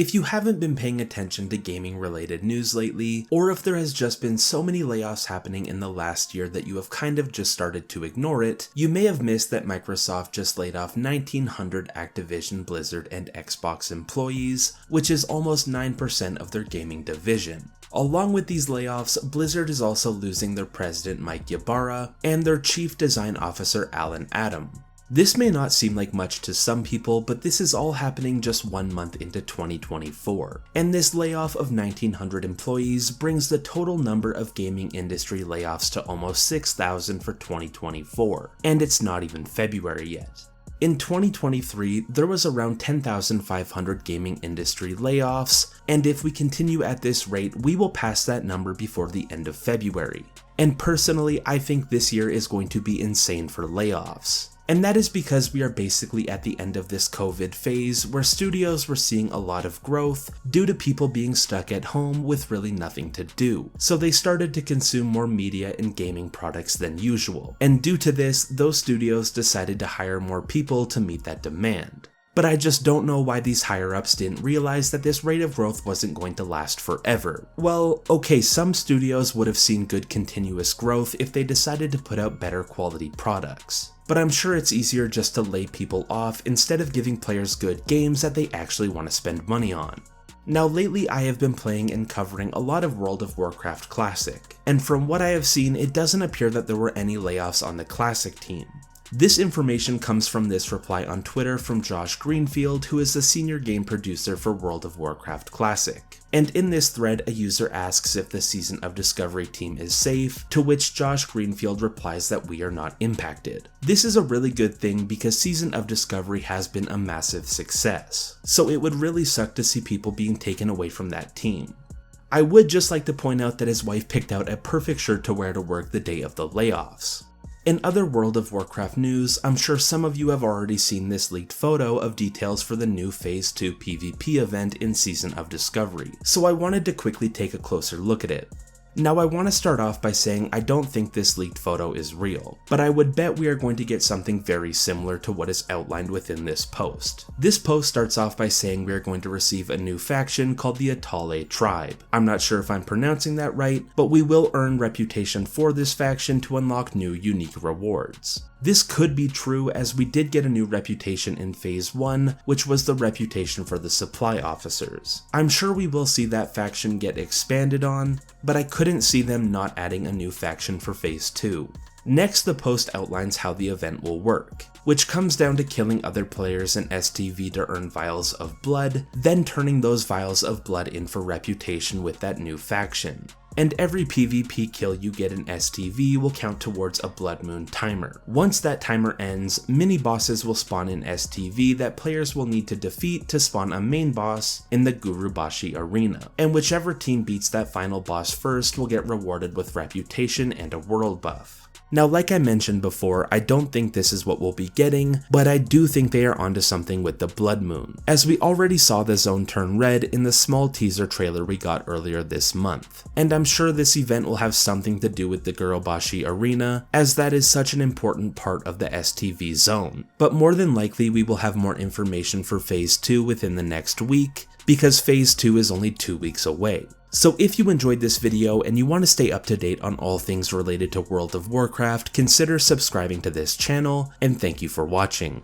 If you haven't been paying attention to gaming related news lately, or if there has just been so many layoffs happening in the last year that you have kind of just started to ignore it, you may have missed that Microsoft just laid off 1,900 Activision, Blizzard, and Xbox employees, which is almost 9% of their gaming division. Along with these layoffs, Blizzard is also losing their president Mike Ybarra and their chief design officer Alan Adam. This may not seem like much to some people, but this is all happening just 1 month into 2024. And this layoff of 1,900 employees brings the total number of gaming industry layoffs to almost 6,000 for 2024, and it's not even February yet. In 2023, there was around 10,500 gaming industry layoffs, and if we continue at this rate, we will pass that number before the end of February. And personally, I think this year is going to be insane for layoffs. And that is because we are basically at the end of this COVID phase where studios were seeing a lot of growth due to people being stuck at home with really nothing to do. So they started to consume more media and gaming products than usual. And due to this, those studios decided to hire more people to meet that demand. But I just don't know why these higher-ups didn't realize that this rate of growth wasn't going to last forever. Well, okay, some studios would have seen good continuous growth if they decided to put out better quality products. But I'm sure it's easier just to lay people off instead of giving players good games that they actually want to spend money on. Now lately I have been playing and covering a lot of World of Warcraft Classic, and from what I have seen it doesn't appear that there were any layoffs on the Classic team. This information comes from this reply on Twitter from Josh Greenfield, who is the senior game producer for World of Warcraft Classic. And in this thread, a user asks if the Season of Discovery team is safe, to which Josh Greenfield replies that we are not impacted. This is a really good thing because Season of Discovery has been a massive success, so it would really suck to see people being taken away from that team. I would just like to point out that his wife picked out a perfect shirt to wear to work the day of the layoffs. In other World of Warcraft news, I'm sure some of you have already seen this leaked photo of details for the new Phase 2 PvP event in Season of Discovery, so I wanted to quickly take a closer look at it. Now I want to start off by saying I don't think this leaked photo is real, but I would bet we are going to get something very similar to what is outlined within this post. This post starts off by saying we are going to receive a new faction called the Atale Tribe. I'm not sure if I'm pronouncing that right, but we will earn reputation for this faction to unlock new unique rewards. This could be true as we did get a new reputation in Phase 1, which was the reputation for the supply officers. I'm sure we will see that faction get expanded on, but I couldn't see them not adding a new faction for Phase 2. Next, the post outlines how the event will work, which comes down to killing other players in STV to earn vials of blood, then turning those vials of blood in for reputation with that new faction. And every PvP kill you get in STV will count towards a Blood Moon timer. Once that timer ends, mini bosses will spawn in STV that players will need to defeat to spawn a main boss in the Gurubashi arena, and whichever team beats that final boss first will get rewarded with reputation and a world buff. Now, like I mentioned before, I don't think this is what we'll be getting, but I do think they are onto something with the Blood Moon, as we already saw the zone turn red in the small teaser trailer we got earlier this month. And I'm sure this event will have something to do with the Gurubashi arena, as that is such an important part of the STV zone. But more than likely we will have more information for Phase 2 within the next week, because Phase 2 is only 2 weeks away. So if you enjoyed this video and you want to stay up to date on all things related to World of Warcraft, consider subscribing to this channel, and thank you for watching.